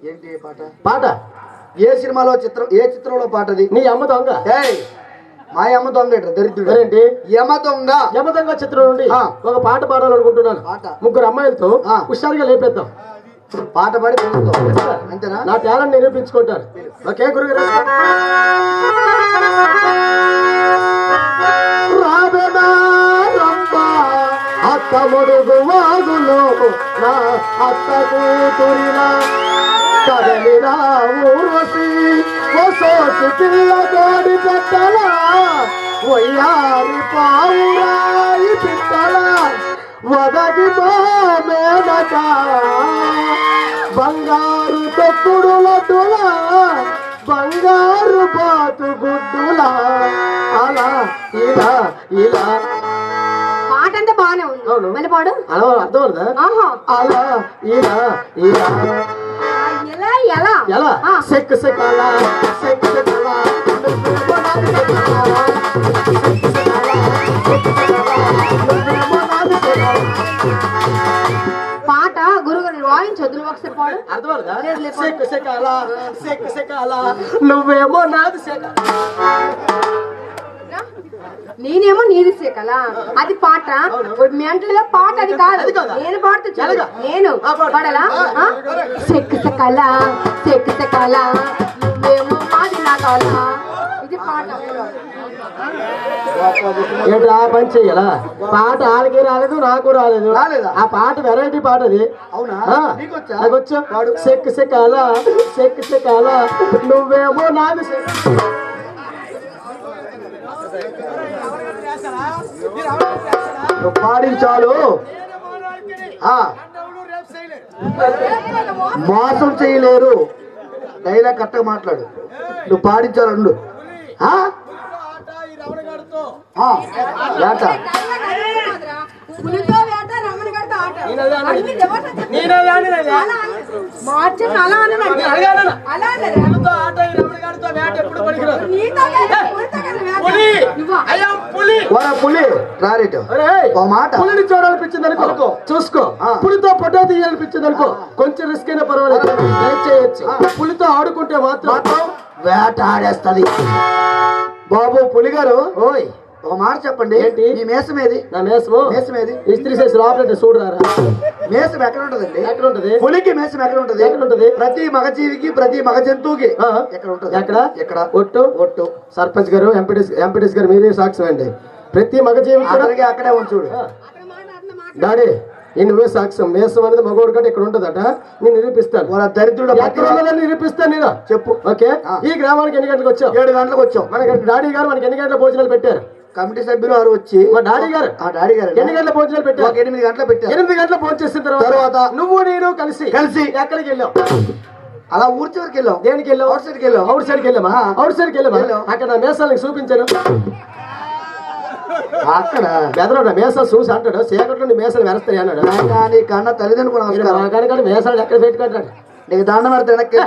ఏంటి పాట? పాట ఏ సినిమాలో చిత్రం, ఏ చిత్రంలో పాట అది? నీ అమ్మ దొంగ. ఏయ్ మా అమ్మ దొంగ దరిద్రుడు. ఏంటి? యమ దొంగ. యమ దొంగ చిత్రం నుండి ఒక పాట పాడాలనుకుంటున్నాను. పాట ముగ్గురు అమ్మాయిలతో హుషారుగా లేపేద్దాం. పాట పాడి అంతేనా? నా టాలెంట్ నిరూపించుకుంటాను. ఓకే గురుగారు. రాబేదా రంప అత్త ముడుగు వాగులో నా అత్త కూతురిలా కదలిరా ఊర్వశి వసోసి పిల్ల కోడి పెట్టలా వయ్యారి పావురాయి పిట్టలా వదగితో మేనక బంగారు తొక్కుడు లడ్డులా బంగారు బాతు గుడ్డులా అలా ఇలా ఇలా. పాట అంటే బాగానే ఉంది, మళ్ళీ పాడు. అలా అర్థం అవుతుందా? అలా ఇలా ఇలా ఎలా ఎలా ఎలా సెక్ సెక్ అలా సెక్ సెక్ అలా పాట గురుగారు వాయించొద్దు, ఒకసారి పాడు. అర్థం సెక్ సెక్ అలా సెక్ సెక్ అలా నువ్వేమో నాది సెక్. నేనేమో నీది సేకలా అది పాట. మెంటల్గా పాట అది కాదు. నేను పాడుతూ నేను పాడలా. సెక్ సెకలా సెక్ సెకలా నువ్వేమో మాది నా కాలా. ఇది పాట. ఏంటి ఆ పని చెయ్యాలా? పాట వాళ్ళకి రాలేదు, నాకు రాలేదు. ఆ పాట వెరైటీ పాట అది. అవునా? నాకు వచ్చా. సెక్ సెక్ అలా సెక్ సెక్ అలా నువ్వేమో నాది సెక్. పాడించాలు మోసం చేయలేరు. డైలాగ్ కరెక్ట్గా మాట్లాడు. నువ్వు పాడించాలు ఉండు. పులి రారేటు మాట పులిని చూడాలనిపించింది అనుకో చూసుకో. పులితో ఫోటో తీయాలనిపించింది అనుకో కొంచెం రిస్క్ అయినా పర్వాలేదు, చేయొచ్చు. పులితో ఆడుకుంటే మాత్రం వేట ఆడేస్తుంది. బాబు పులి గారు, ఓయ్ ఒక మాట చెప్పండి. ఏంటి? మీ మేసం ఏది? నా మేసము ఏది? ఇస్త్రీ చేసి లోపల చూడరా. మేసం ఎక్కడ ఉంటదండి? ఎక్కడ ఉంటది? పులికి మేసం ఎక్కడ ఉంటది? ఎక్కడ ఉంటది? ప్రతి మగజీవికి ప్రతి మగ జంతువుకి ఎక్కడ ఉంటది? ఎక్కడ ఎక్కడ? ఒట్టు ఒట్టు. సర్పంచ్ గారు, ఎంపీటీస్ గారు మీరే సాక్ష్యం అండి. ప్రతి మగజీవి అక్కడే ఉంచుడు. డాడీ నువ్వే సాక్ష్యం. మేసం అనేది మగోడు కంటే ఇక్కడ ఉంటదట. నేను నిరూపిస్తాను. వాళ్ళ దరిద్రుడు ఎక్కడ ఉన్నదని నిరూపిస్తాను నేను. చెప్పు. ఓకే. ఈ గ్రామానికి ఎన్ని గంటలకు వచ్చావు? 7 గంటలకు వచ్చాం. మనకి డాడీ గారు మనకి ఎన్ని గంటల భోజనాలు పెట్టారు? కమిటీ సభ్యులు వారు వచ్చి మా డాడీ గారు ఎన్ని గంటల భోజనాలు పెట్టారు? 8 గంటలు పెట్టారు. 8 గంటల భోజనం చేసిన తర్వాత నువ్వు నేను కలిసి ఎక్కడికి వెళ్ళావు? అలా ఊరి చివరికి వెళ్ళాం. దేనికి వెళ్ళావు? అవుట్ సైడ్కి వెళ్ళాం. అవుట్ సైడ్కి వెళ్ళామా? అవుట్ సైడ్కి వెళ్ళామా? అక్కడ నా మేసాలకు చూపించాను. అక్కడ బెదరడా మేసాలు చూసి అంటాడు, సేకట్లో మేసాలు వెనస్తాయి అన్నాడు. కన్నా తల్లిదండ్రులు కానీ మేసాలు ఎక్కడ పెట్టుకుంటాడు? నీకు దండం పెడితే వెనక్కి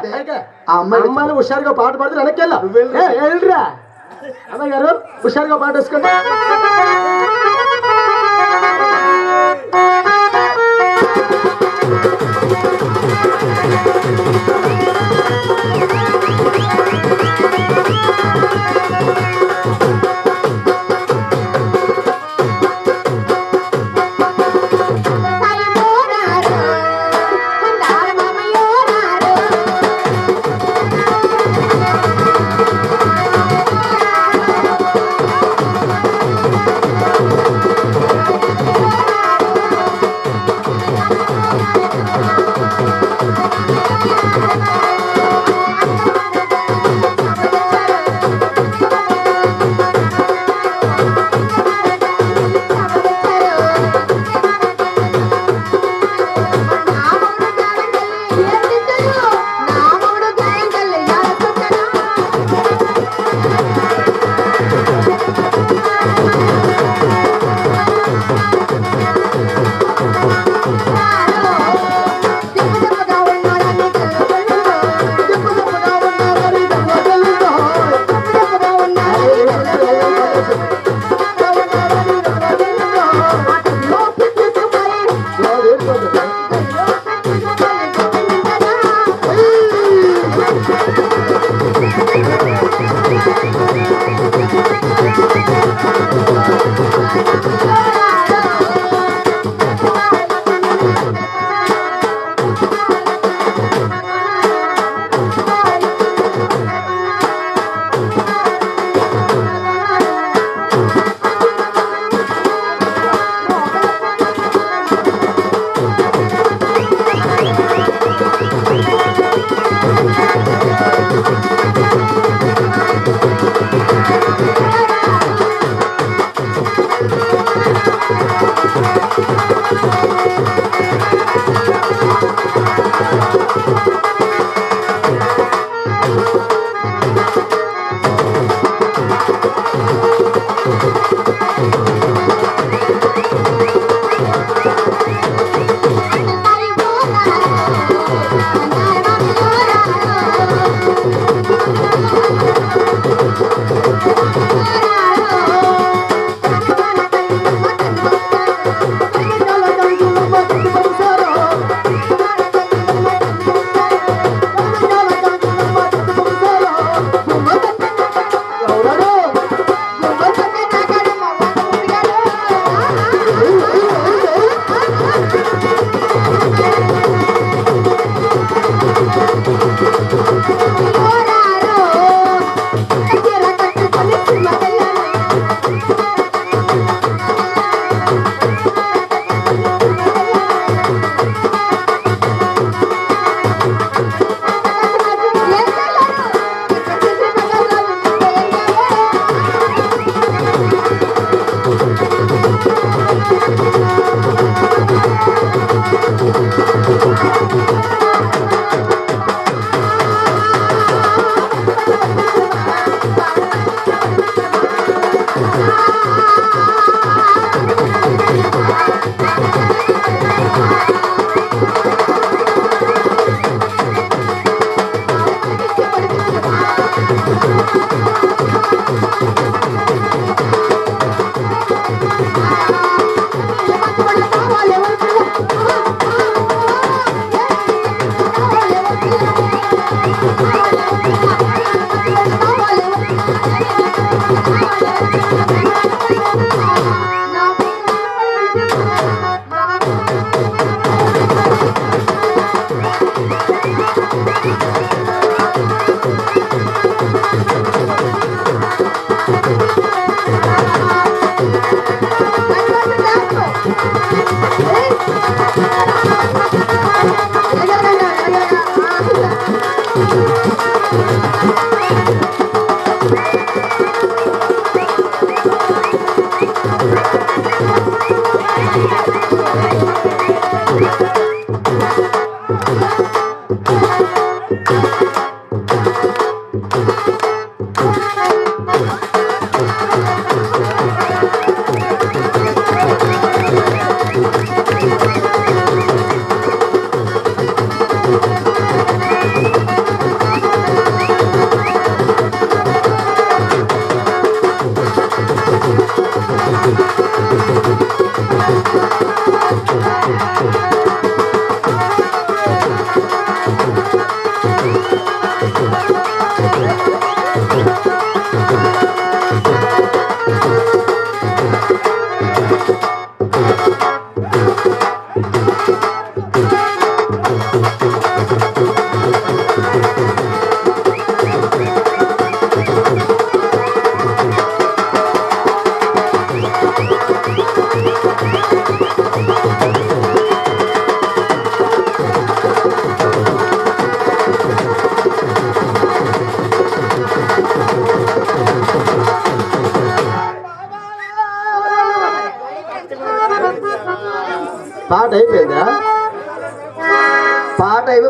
ఆ అమ్మాయిని హుషారుగా పాట పాడితే వెనక్కి వెళ్ళా. అమ్మాయి గారు హుషారుగా పాట వేసుకోండి.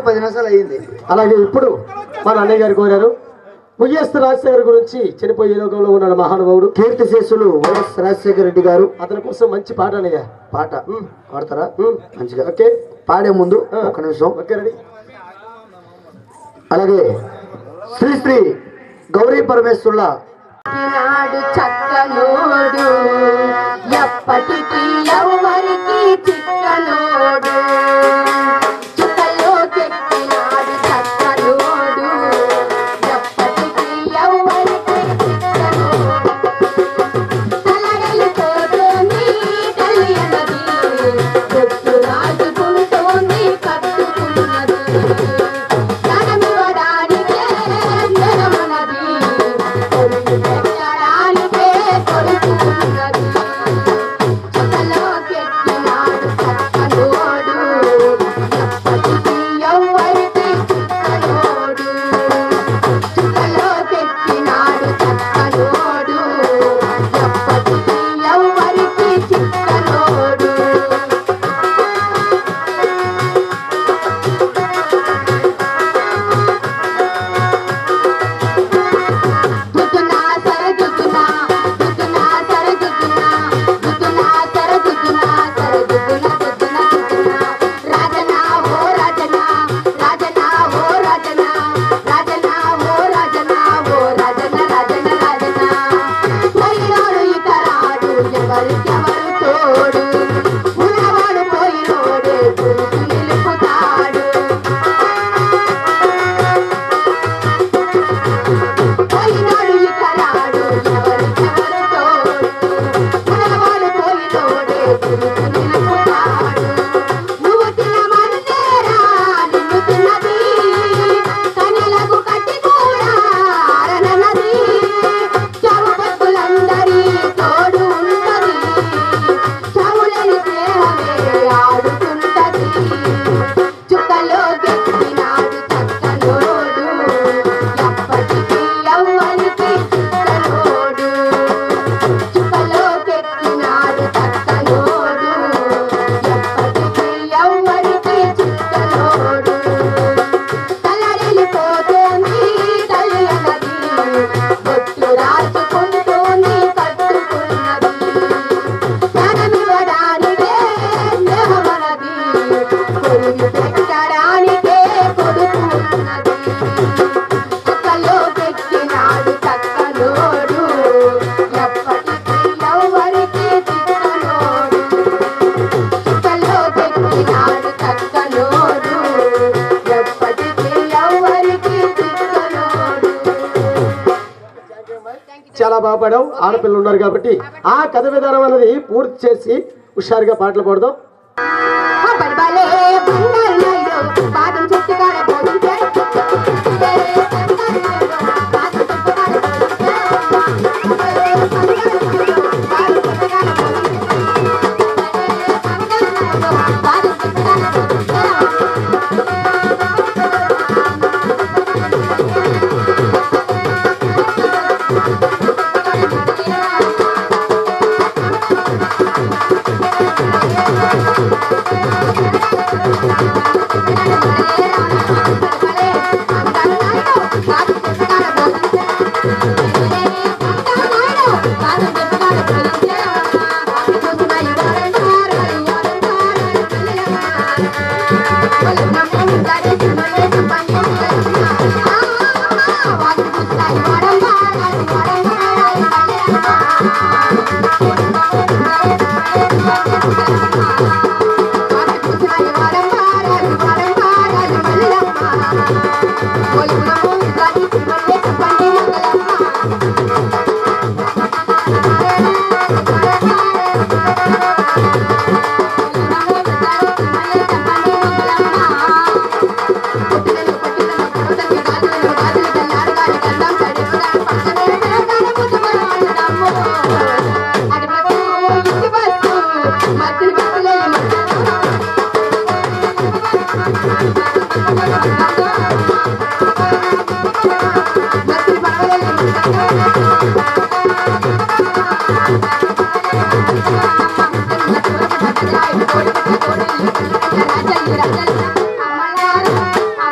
10 నిమిషాలు అయ్యింది. అలాగే ఇప్పుడు మన అన్నయ్య గారు కోరారు వైఎస్ రాజశేఖర్ గురించి చనిపోయే లోకంలో ఉన్న మహానుభావుడు కీర్తిశేషులు వైఎస్ రాజశేఖర రెడ్డి గారు. అతని కోసం మంచి పాట అన్నయ్య. పాట పాడతారా? మంచిగా. ఓకే, పాడే ముందు ఒక నిమిషం. Okay, ready. అలాగే శ్రీ శ్రీ గౌరీ పరమేశ్వరుల నాడు చక్కనోడు ఎప్పటికీ ఎవరికి చిక్కనోడు చుక్కలో కెక్కినాడు చక్కనోడు ఎప్పటికీ ఎవరికి చిక్కనోడు తలగలిపోతోంది తెలియనది గుట్టు రాజుకుంటోంది కట్టుకున్నది ధనమివ్వడానికే ధనమన్నది పెట్టడానికే కొడుకున్నది చుక్కలో కెక్కినాడు చక్కనోడు ఎప్పటికీ ఎవరికి చిక్కనోడు చుక్కలో కెక్కినాడు చక్కనోడు ఎప్పటికీ ఎవరికి చిక్కనోడు దుద్దునా సర దుద్దునా దుద్దునా సర దుద్దునా దుద్దునా సర దుద్దునా సర దుద్దునా దుద్దునా దుద్దునా రాజనా ఓ రాజనా రాజనా ఓ రాజనా రాజనా ఓ రాజనా ఓ రాజనా రాజనా రాజనా పోయినోడు ఇక రాడు ఎవరికెవరు తోడు ఉన్నవాడు పోయినోడే గుర్తు నిలుపుతాడు పోయినాడు ఇక రాడు ఎవరికెవరు తోడు ఉన్నవాడు పోయినోడే గుర్తు నిలుపుతాడు నువ్వు తినమంటేరా నిన్ను తిన్నది కన్యలకు కట్టి కూడా అరనన్నది చావు పక్కులందరి తోడు ఉంటది చావులేని స్నేహమే ఆడుతుంటది చుక్కలో గెలిచినాడు చక్కనోడు ఎప్పటికీ ఎవరికి చిక్కనోడు చుక్కలో గెలిచినాడు చక్కనోడు ఎప్పటికీ ఎవరికి చిక్కనోడు తలరిల్లిపోతోంది తెలియనది బొట్టు రాసుకుంటోంది కట్టుకున్నది ధనమివ్వడానికే స్నేహమన్నది కొరివి పెట్టడానికే కొడుకున్నది చుక్కలో కెక్కినాడు చక్కనోడు ఎప్పటికీ ఎవరికి చిక్కనోడు చుక్కలో కెక్కినాడు చక్కనోడు ఎప్పటికీ ఎవరికి చిక్కనోడు. చాలా బాగా పాడావు. ఆడపిల్లలు ఉన్నారు కాబట్టి ఆ కథ విధానం అన్నది పూర్తి చేసి హుషారుగా పాటలు పాడదాం. బడబలే బంగారునాయుడు బాదం చెట్టు కాడ పోతుంటే బాదం చెట్టు కాడ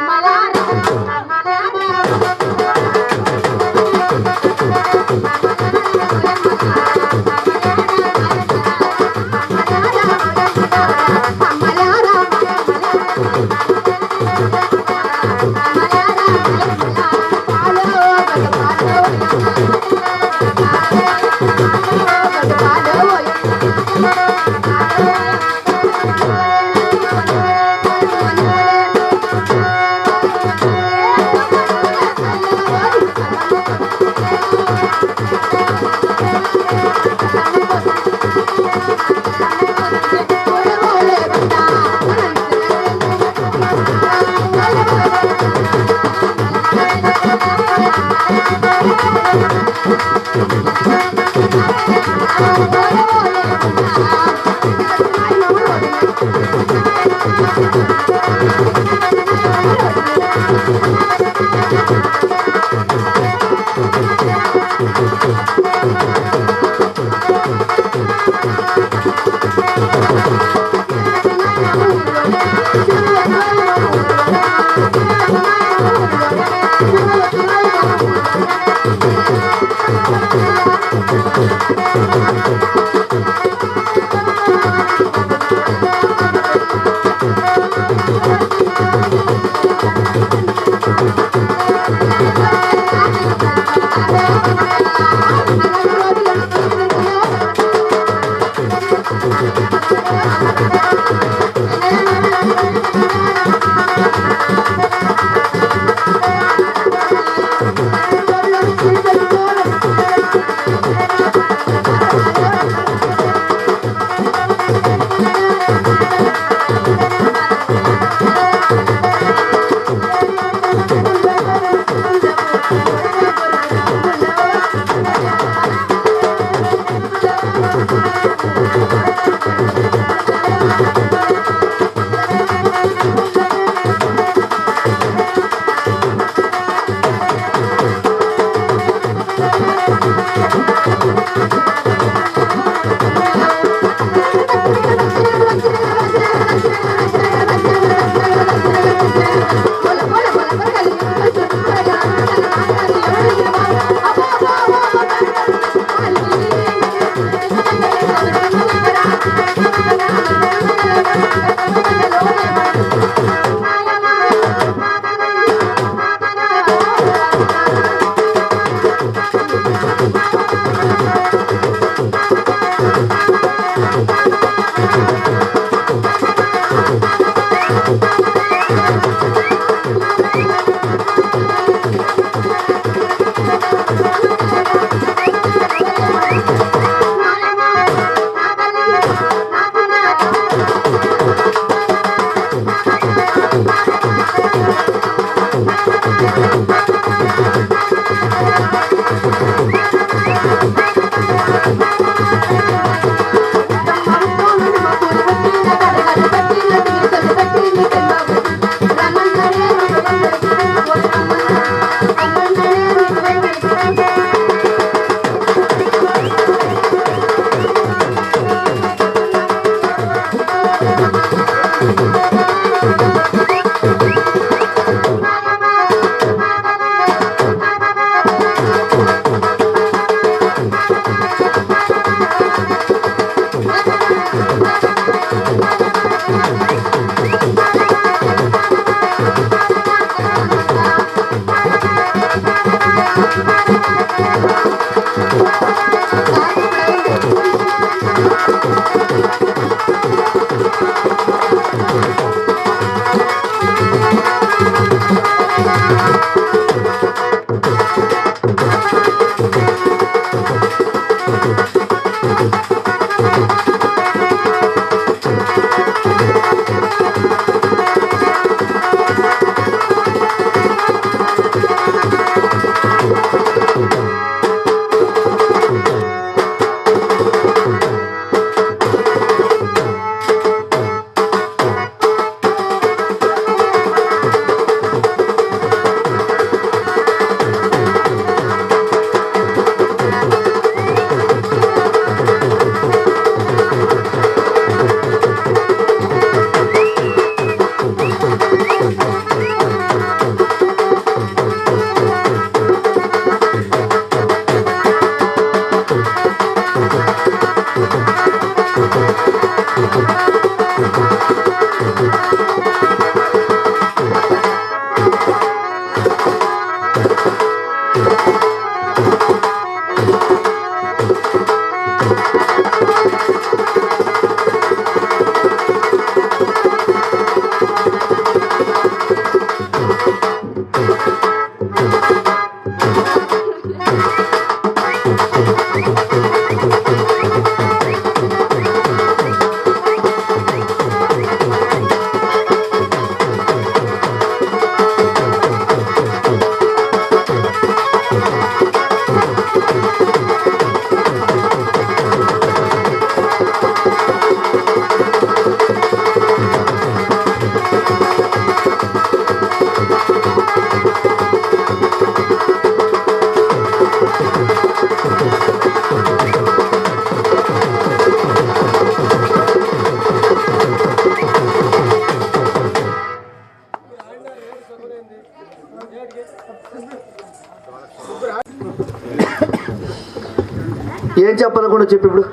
ఏం చెప్పాలనుకుంటా చెప్పి ఇప్పుడు.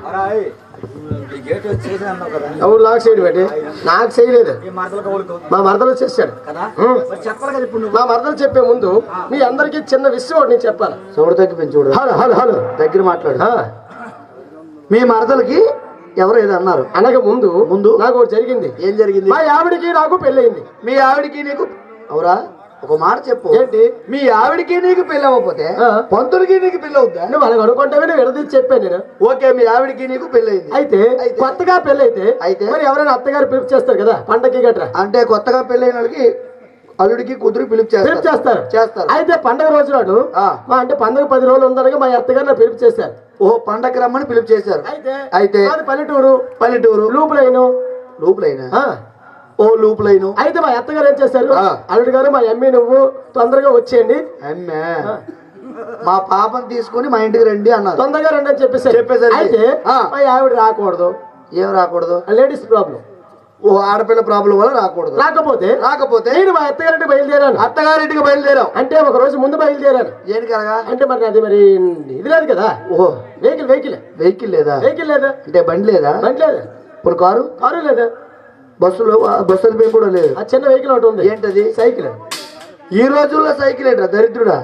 అవును, నాకు చేయడు బట్టి నాకు చేయలేదు. మా మరదలు చేశాడు. మా మరదలు చెప్పే ముందు మీ అందరికి చిన్న విషయం ఒకటి నేను చెప్పాలి. చూడ తగ్గిపోయింది చూడు. హలో హలో హలో దగ్గర మాట్లాడు. మీ మరదలకి ఎవరు ఏదో అన్నారు అనక ముందు ముందు నాకు ఒకటి జరిగింది. ఏం జరిగింది? మా ఆవిడికి నాకు పెళ్ళయింది. మీ ఆవిడికి నీకు అవురా? ఒక మాట చెప్పు. ఏంటి? మీ ఆవిడికి నీకు పెళ్ళి అవ్వకపోతే పంతులకి నీకు పెళ్ళి అవుద్దా? నువ్వు అలాగ అనుకుంటావే, నువ్వు విడదీసి చెప్పాను నేను. ఓకే, మీ ఆవిడికి నీకు పెళ్ళి అయింది. అయితే కొత్తగా పెళ్ళి అయితే మరి ఎవరైనా అత్తగారు పిలుపు చేస్తారు కదా పండగకి గట్రా. అంటే కొత్తగా పెళ్ళైన వాళ్ళకి అల్లుడికి కుదురు పిలుపు చేస్తారు. అయితే పండగ రోజు నాడు అంటే పండగ 10 రోజులు ఉందనగా మా అత్తగారు నా పిలుపు చేశారు. ఓహో, పండగ రమ్మని పిలుపు చేశారు. అయితే పల్లెటూరు లూపులైనా ఓ లూపులైన. అయితే మా అత్తగారు ఏం చేశారు, అల్లుడు గారు మా అమ్మి నువ్వు తొందరగా వచ్చేయండి, అమ్మే మా పాపని తీసుకుని మా ఇంటికి రండి అన్నారు. తొందరగా రండి అని చెప్పేసారు. అయితే మా ఆవిడ రాకూడదు. ఏం రాకూడదు? Ladies problem. ఓ ఆడపిల్ల ప్రాబ్లం వల్ల రాకూడదు. రాకపోతే నేను మా అత్తగారింటికి బయలుదేరాను. అత్తగారింటికి బయలుదేరావు అంటే ఒక రోజు ముందు బయలుదేరాను. ఏనికనగా? అంటే మరి అది మరి ఇది లేదు కదా. ఓహో, వెహికల్ లేదా? అంటే బండి లేదా? ఇప్పుడు కారు లేదా? బస్సుల పేరు కూడా లేదు. ఆ చిన్న వెహికల్ ఒకటి ఉంది. ఏంటది? సైకిల్. ఈ రోజుల్లో సైకిల్ ఏంట్రా దరిద్రుడా?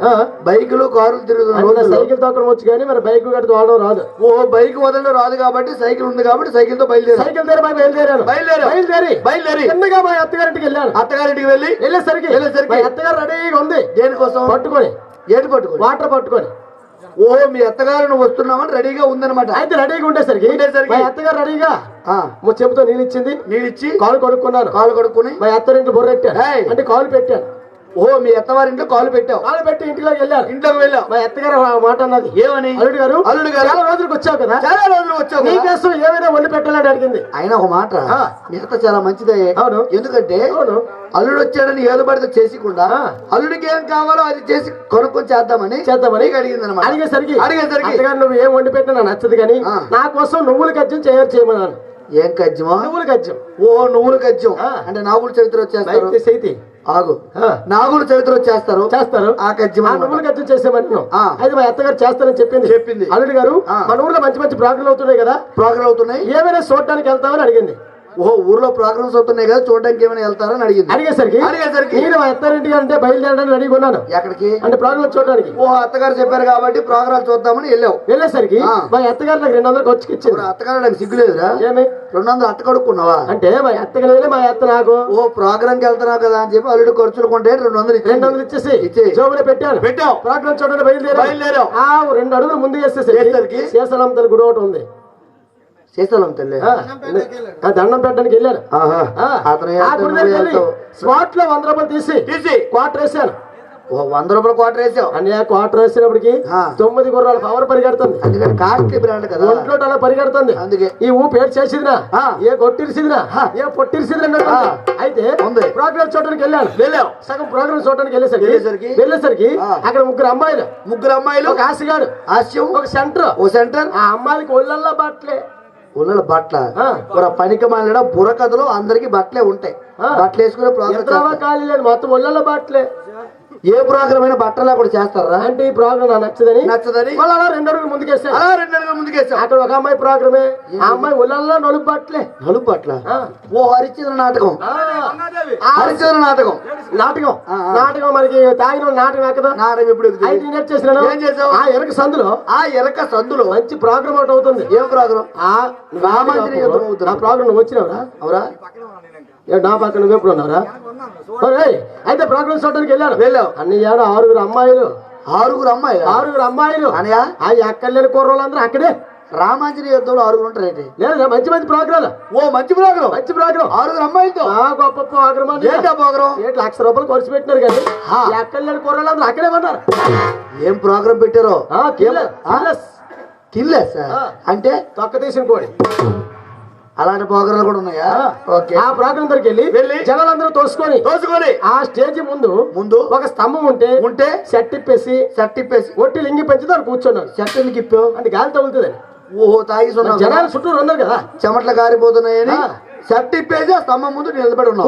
బైకులు కార్లు తిరుగుతున్నా. సైకిల్ తొక్కడం వచ్చు కానీ మరి బైక్ గట్టి తోడడం రాదు. ఓ బైక్ వదలడం రాదు కాబట్టి సైకిల్ ఉంది కాబట్టి సైకిల్ తో బయలుదేరి చిన్నగా మా అత్తగారింటికి వెళ్ళాను. అత్తగారింటికి వెళ్ళేసరికి అత్తగారు రెడీగా ఉంది. దేనికోసం? పట్టుకొని వాటర్ పట్టుకొని. ఓ మీ అత్తగారు నువ్వు వస్తున్నామని రెడీగా ఉందన్నమాట. అయితే రెడీగా ఉండేసరికి మా అత్తగారు రెడీగా చెబుతో నీళ్ళిచ్చి కాలు కడుక్కుని మా అత్తగారింటి బొర్రెట్టాను. అంటే కాలు పెట్టాను. ఓ మీ అత్తవారింట్లో కాలు పెట్టి ఇంట్లోకి వెళ్ళావు. మా అత్తగారు మాట అన్నది ఏమని? అల్లుడు గారు చాలా రోజులకు వచ్చావు కదా, నీకోసం ఏమైనా వండి పెట్టాలని అడిగింది. ఆయన ఒక మాట, మీ అత్త చాలా మంచిదయ్యే. అవును. ఎందుకంటే అల్లుడు వచ్చాడని ఏదో పడితే చేసికుండా అల్లుడికి ఏం కావాలో అది చేసి కొనుక్కొని చేద్దామని అడిగింది అనమాట. అడిగేసరికి నువ్వు ఏం వండి పెట్టినా నాకు నచ్చదు కానీ నా కోసం నువ్వుల కజ్జం చేయమన్నాను. ఏం కజ్జమా? నువ్వుల కజ్జం. ఓ నువ్వుల కజ్జం అంటే నాగుల చవితి వచ్చేస్తారు. ఆగు, నాగుల చవితి వచ్చేస్తారు. ఆ కజ్జం నువ్వుల కజ్జం చేసేమన్నాను. అయితే మా అత్తగారు చేస్తానని చెప్పింది. అల్లుడు గారు మన ఊర్లో మంచి మంచి ప్రోగ్రాంలు అవుతున్నాయి కదా, ఏమైనా చూడడానికి వెళ్తామని అడిగింది. ఓహో, ఊర్లో ప్రోగ్రామ్స్ అవుతున్నాయి కదా, చూడడానికి ఏమైనా వెళ్తారని అడిగేసరికి నేను మా అత్తారింటికి అంటే బయలుదేరడానికి రెడీగా ఉన్నాను. ఎక్కడికి? అంటే ప్రోగ్రామ్ చూడడానికి. ఓ అత్తగారు చెప్పారు కాబట్టి ప్రోగ్రామ్ చూద్దామని వెళ్ళేసరికి మా అత్తగారు నాకు 200 ఖర్చుకి ఇచ్చింది. అత్తగారు నాకు సిగ్గులేదురా? ఏమి 200 అత్త కడుక్కున్నావా? అంటే మా అత్తగారు మా అత్త నాకు ఓ ప్రోగ్రామ్ కి వెళ్తున్నావు కదా అని చెప్పి అల్లుడు ఖర్చులు కొంటే 200 ఇచ్చేసి జోబులో పెట్టావు. ప్రోగ్రామ్ చూడడానికి బయలుదేరావు. 2 అడుగులు ముందు చేసేసరికి శేషాలం తల్లి గుడి ఒకటి ఉంది. శేషాలం తల్లి దండం పెట్టడానికి వెళ్ళాను. స్పాట్ లో 100 రూపాయలు తీసి క్వార్టర్ వేసాను. 100 రూపాయలు క్వార్టర్ వేసావు. అన్నయ్య క్వార్టర్ వేసినప్పటికి 9 గుర్రాల పవర్ పరిగెడుతుంది. అందుకని కాస్ట్లీ బ్రాండ్ కదా, ఒంట్లో అలా పరిగెడుతుంది. అందుకే ఈ ఊపేరు చేసిదినా, ఏ కొట్టిరిసిదినా, ఏ పొట్టిరిసిదినా. అయితే ప్రోగ్రామ్ చూడడానికి వెళ్ళాను. సగం ప్రోగ్రామ్ చూడడానికి వెళ్ళేసరికి అక్కడ 3 అమ్మాయిలు, ఒక ఆశగాడు, ఒక సెంటర్. ఆ అమ్మాయిలకి ఒళ్ళల్లో బట్టల పనికి మాలిన బుర్రకథలో అందరికి బట్టలే ఉంటాయి. బట్టలు వేసుకునే ప్రోగ్రామ్ ఖాళీ లేదు, మొత్తం ఒళ్ళల్లో బట్టలే. ఏ ప్రోగ్రామ్ అయినా బట్టలా కూడా చేస్తారా? అంటే ఈ ప్రోగ్రామ్ నచ్చదని 2 అడుగులు ముందుకేసా. అక్కడ ఒక అమ్మాయి ప్రోగ్రామే, ఆ అమ్మాయి ఒళ్ళల్లో నలుపు బట్టలే. ఓ హరిశ్చంద్ర నాటకం మనకి తాగిన నాటకం ఎక్కదా? నాటకం ఎప్పుడు? అయితే నేను చేసినాను. ఏం చేసావు? ఆ ఎరక సందులో మంచి ప్రోగ్రామ్ ఒకటి అవుతుంది. ఏం ప్రోగ్రామ్? ఆ ప్రోగ్రామ్ నువ్వు వచ్చినావురా? అవురా? నా పక్కన నువ్వు ఎప్పుడు ఉన్నారా? అయితే ప్రోగ్రామ్ చూడడానికి వెళ్ళాను. అన్నయ్య 6 అమ్మాయిలు అనయా ఎక్కడ లేని కుర్రోళ్ళందరూ అక్కడే. రామాంజనేయ యుద్ధంలో 6 ఉంటారు. అయితే లేదు, మంచి ప్రోగ్రామ్. మంచి ప్రోగ్రామ్ 6 అమ్మాయిలతో గొప్ప ప్రోగ్రామ్. ₹1,00,000 ఖర్చు పెట్టినారు కానీ ఎక్కడ లేని కుర్రోళ్ళందరూ అక్కడే ఉన్నారు. ఏం ప్రోగ్రామ్ పెట్టారో? కిల్లెస్ అంటే తొక్క తీసిన కోడి. అలాంటి ప్రోగ్రాంలు కూడా ఉన్నాయా? ఆ ప్రోగ్రాం దగ్గరికి వెళ్ళి జనాలందరూ తోసుకొని ఆ స్టేజ్ ముందు ఒక స్తంభం ఉంటే సెట్ ఇప్పేసి ఒట్టి లింగి పెంచి దాన్ని కూర్చున్నాను. సెట్ ఎందుకు ఇప్పావు? అంటే గాలి తగులుతుందని. ఓహో, తాగి జనాలు చుట్టూ ఉన్నారు కదా, చెమట్లు కారిపోతున్నాయని షర్ట్ ఇప్పేసి ఆ స్తంభం ముందు నిలబడి ఉన్నావు.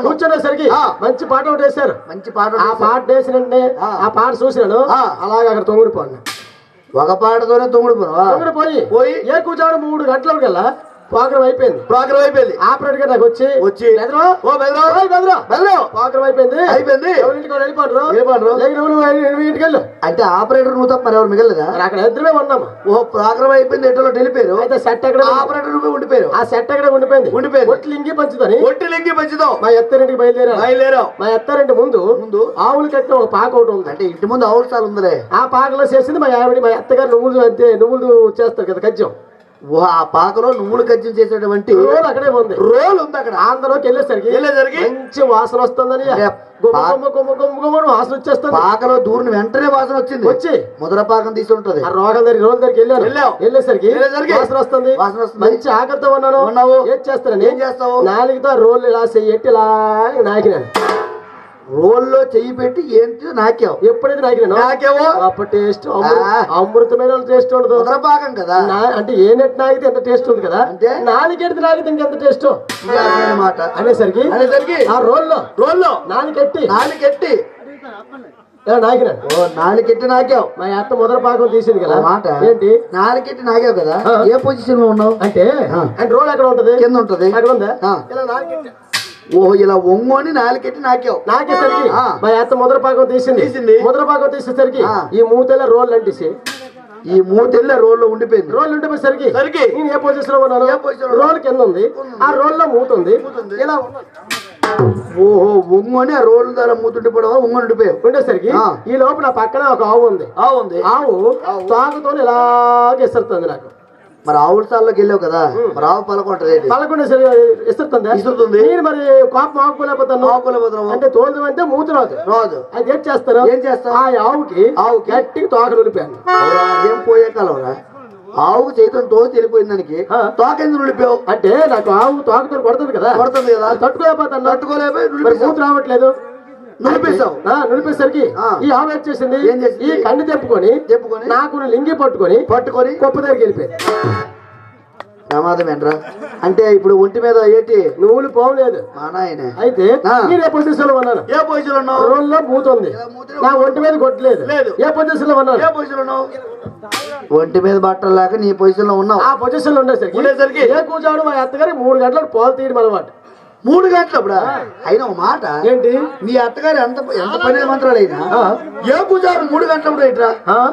కూర్చోనేసరికి మంచి పాట ఒకటి వేశారు. మంచి పాట. ఆ పాట వేసినంటే ఆ పాట చూసినాను. అలాగే అక్కడ తొంగుడిపోను. ఒక పాటతోనే తొంగుడిపోయి ఏ కూర్చోడు 3 గంటల కల్లా ప్రోగ్రామ్ అయిపోయింది. ఆపరేటర్ నాకు వచ్చి ప్రోగ్రామ్ అయిపోయింది. ఇంటికి వెళ్ళు అంటే ఆపరేటర్ నువ్వు తప్ప మరి ఎవరు మిగలదా? అక్కడ ఇద్దరే ఉన్నాము. ప్రోగ్రామ్ అయిపోయింది. ఎటో వెళ్ళిపోయారు. అయితే సెట్ ఎక్కడ ఆపరేటర్ ఉండిపోయారు. ఆ సెట్ ఎక్కడ ఉండిపోయింది. ఒట్టి లింగి పంచుతో మా ఎత్తారింటికి బయలుదేరాం. మా ఎత్తారింటి ముందు ఆవులు కట్టిన ఒక పాక ఒకటి ఉంది. అంటే ఇంటి ముందు ఆవులు చాలా ఉందిలే. ఆ పాకలో చేసింది మా ఆవిడ. మా అత్తగారు నువ్వులు చేస్తారు కదా కజ్జం. ఆ పాకలో నువ్వులు కజ్జం చేసేటువంటి రోల్ అక్కడే ఉంది. రోల్ ఉంది అక్కడ. ఆంధ్రలోకి వెళ్ళేసరికి మంచి వాసన వస్తుందని వాసన వచ్చేస్తుంది. పాకలో దూరిన వెంటనే వాసన వచ్చి ముద్ర పాకం తీసి ఉంటది. ఆ రోగం దగ్గరికి వెళ్ళేసరికి వాసన వస్తుంది. మంచి ఆకలితో ఉన్నావు. ఏం చేస్తావు? నాలుగుతో రోల్ ఇలా చెయ్యి ఇలా నాకినాను. రోల్లో చెయ్యి పెట్టి ఏంటి నాకావు. ఎప్పుడైతే నాకేవో అప్పుడు టేస్ట్ అమృతమైన టేస్ట్ ఉండదు. ముద్రపాకం కదా. అంటే ఏ నెట్ నాగితే ఎంత టేస్ట్ ఉంది కదా. అంటే నాలుగెడితే నాగితే ఇంకెంత టేస్ట్ మాట అనేసరికి ఆ రోల్లో నాలుగెట్టి నాలుగెట్టి నాకావు. మా అత్త ముద్రపాకం తీసింది కదా. మాట ఏంటి నాలుగెట్టి నాకావు కదా. ఏ పొజిషన్ లో ఉన్నావు అంటే రోల్ ఎక్కడ ఉంటది? కింద ఉంటది. అక్కడ ఉందా? ఇలా ఇలా ఒంగోని నాలుగెట్టి నాకేసరికి మా అత్త ముద్రపాకం తీసింది. ముద్రపాకం తీసేసరికి ఈ మూతెల్ల రోల్ అంటేసి ఈ మూతెల్లే రోల్లో ఉండిపోయింది. రోల్ ఉండిపోయేసరికి నేను ఏ పొజిషన్ లో ఉన్నాను? రోల్ కింద ఉంది. ఆ రోల్ లో మూత ఉంది. ఇలా ఒంగోని ఆ రోడ్ల ద్వారా మూతుండిపోవడం ఒంగోని ఉండిపోయావు. ఉండేసరికి ఈ లోపల పక్కన ఒక ఆవు ఉంది. ఆవు తాగుతో ఇలాగే ఇస్తుంది నాకు. మరి ఆవుల సార్లోకి వెళ్ళావు కదా. మరి ఆవు పలకొంటది. ఇస్తుంది. నేను మరి కోపం ఆపుకోలేకపోతాను. అంటే తోలుదాం అంటే మూత రాదు. అది ఏం చేస్తారు? ఆ ఆవుకి గట్టికి తోకలు ఉలిపాను. ఏం పోయే కాలంరా. ఆవుకు చేతులు తోసి వెళ్ళిపోయింది. దానికి తోక ఎందుకు ఉలిపావు? అంటే నాకు ఆవు తోకతో కొడుతుంది కదా. తట్టుకోలేకపోయి మూత రావట్లేదు. నిలిపేసరికి ఈ ఆవు వచ్చేసింది. ఈ కన్ను తెప్పుకొని నాకు లింగి పట్టుకొని కొప్ప దగ్గరికి వెళ్ళిపోయింది. ప్రమాదమేనరా. అంటే ఇప్పుడు ఒంటి మీద ఏంటి నువ్వులు పోవలేదు మా నాయన. అయితే నేను ఏ పొజిషన్ లో ఉన్నాను? ఏ పొజిషన్ లో ఉన్నావు? రోల్లో మూత ఉంది. నా ఒంటి మీద కొట్టలేదు. ఏ పొజిషన్ లో ఉన్నాను? ఏ పొజిషన్ లో ఉన్నావు? ఒంటి మీద బట్టలు లేక నీ పొజిషన్ లో ఉన్నావు. ఆ పొజిషన్ లో ఉండేసరికి ఏ కూర్చోడు మా అత్తగారికి 3 గంటలకు పాలు తీయడం అలవాటు. 3 గంటలప్పుడు అయినా ఒక మాట ఏంటి? నీ అత్తగారు ఎంత పని మంత్రాలు అయినా ఏ పూజారు 3 గంటలప్పుడు ఏంట్రా?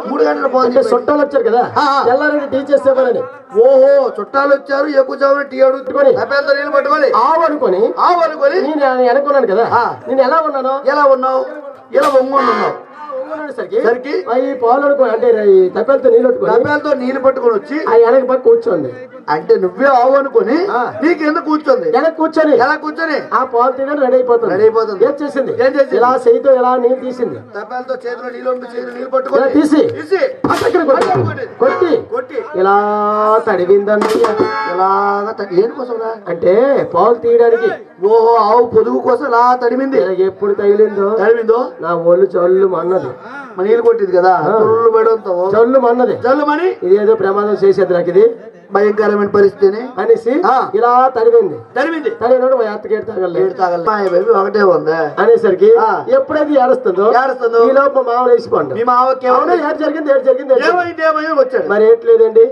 3 గంటల పోతే చుట్టాలు వచ్చారు కదా. తెల్లారండి టీ చేసేవారని. ఓహో చుట్టాలు వచ్చారు. ఏ కూర్చోమని టీ అడుగుతుకొని నీళ్ళు పట్టుకొని ఆవు అనుకొని నేను అనుకున్నాను కదా. నేను ఎలా ఉన్నావు? ఇలా ఒంగోని ఉన్నావు. సరికి ఈ పాలు అనుకోని అంటే తప్పలతో నీళ్ళు పట్టుకొని వచ్చి ఆ వెనక పక్క కూర్చోండి. అంటే నువ్వే ఆవు అనుకుని నీకు ఎందుకు కూర్చోంది? ఎలా కూర్చొని ఆ పాలు తీయడానికి రెడీ అయిపోతుంది. ఏం చేసింది? ఇలా చేయితో ఇలా నీళ్ళు తీసింది. తప్పలతో చేతిలో నీళ్ళు పట్టుకొని తీసి కొట్టి ఇలా తడివిందండి. ఏనుకోసం అంటే పాలు తీయడానికి. ఓహో ఆవు పొదుగు కోసం ఇలా తడిమింది. ఎప్పుడు తగిలిందో నా ఒళ్ళు చల్లు మన్నది. నీళ్ళు కొట్టింది కదా. చల్లు మన్నది. ఇదేదో ప్రమాదం చేసేది నాకు. ఇది భయంకరమైన పరిస్థితి అనేసి ఇలా తడివినోడు మా అత్తగేడు తాగలేదు. ఒకటే ఉంది అనేసరికి ఎప్పుడైతే ఏడుస్తుందో ఈ లోపు మా మామూలు వేసిపోండి. మీ మామకి ఏడు జరిగింది వచ్చాడు. మరి ఏట్లేదండి.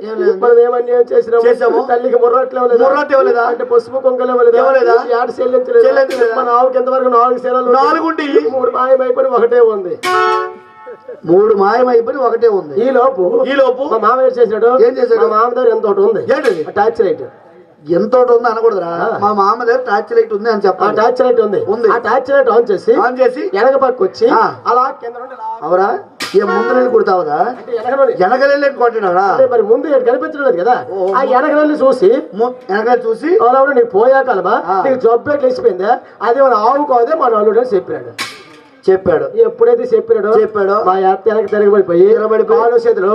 మనం ఏమన్నా చేసినాము? తల్లికి ముర్రట్లేదా అంటే పసుపు కుంకలేదా? ఏడు చెల్లించలేదు. మన ఆవుకి ఎంతవరకు 4 శీలాలు 3 మాయమైపోయి ఒకటే ఉంది. 3 మాయమైపోయి ఒకటే ఉంది. ఈ లోపు మా మామ ఏం చేశాడు? మా మామ దగ్గర ఎంత ఉంది? టార్చ్ లైట్ ఎంత ఉంది అనకూడదురా. మా మామ దగ్గర టార్చ్ లైట్ ఉంది అని చెప్పాలి. టార్చ్ లైట్ ఉంది. ఆ టార్చ్ లైట్ ఆన్ చేసి వెనక పక్క వచ్చి అలా కింద అవరా ఏ ముందు కుడతావరా? వెనకలే కొట్టినారా? మరి ముందు కనిపించలేదు కదా. ఆ వెనకలే చూసి నీకు పోయాకలమా నీకు జబ్బు ఎట్లా వేసిపోయిందా? అది మన ఆవు కాదే మన అల్లుడు అని చెప్పాడు. ఎప్పుడైతే చెప్పాడో మా అత్త వెనక తిరగబడిపోయి కాలు చేతులు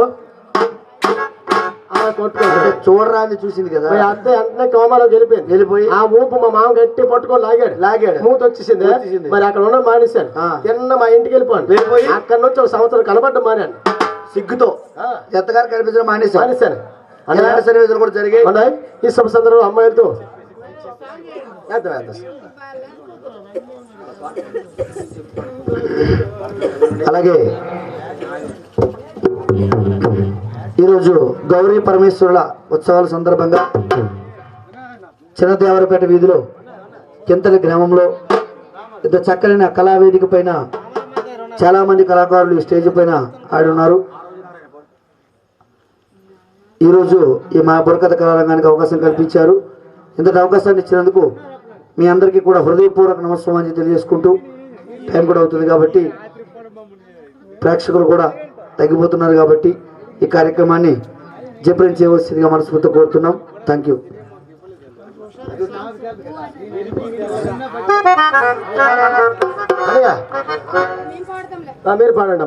చూడరా అని చూసింది కదా. మా అత్త వెంటనే కోమాలోకి వెళ్ళిపోయి ఆ ఊపు మా మామ గట్టి పట్టుకొని లాగాడు. మూత వచ్చేసింది. మరి అక్కడ ఉన్న మానేశాను. తిన్న మా ఇంటికి వెళ్ళిపోయి అక్కడ నుంచి 1 సంవత్సరం కనబడ్డం మానాను. సిగ్గుతో ఎత్తగారు కనిపించడం మానేశాను. కూడా జరిగాయి. ఈ శుభ సందర్భంలో అమ్మాయిలతో వేద్దాం వేద్దాం అలాగే ఈరోజు గౌరీ పరమేశ్వరుల ఉత్సవాల సందర్భంగా చిన్నదేవరపేట వీధిలో కింతలి గ్రామంలో ఇంత చక్కని కళావేదిక పైన చాలా మంది కళాకారులు ఈ స్టేజ్ పైన ఆడి ఉన్నారు. ఈరోజు ఈ మా బుర్రకథ కళారంగానికి అవకాశం కల్పించారు. ఇంతటి అవకాశాన్ని ఇచ్చినందుకు మీ అందరికీ కూడా హృదయపూర్వక నమస్కారం తెలియజేసుకుంటూ, టైం కూడా అవుతుంది కాబట్టి ప్రేక్షకులు కూడా తగ్గిపోతున్నారు కాబట్టి ఈ కార్యక్రమాన్ని జయప్రదం చేయవలసిందిగా మనస్ఫూర్తిగా కోరుతున్నాం. Thank you. మీరు పాడండి.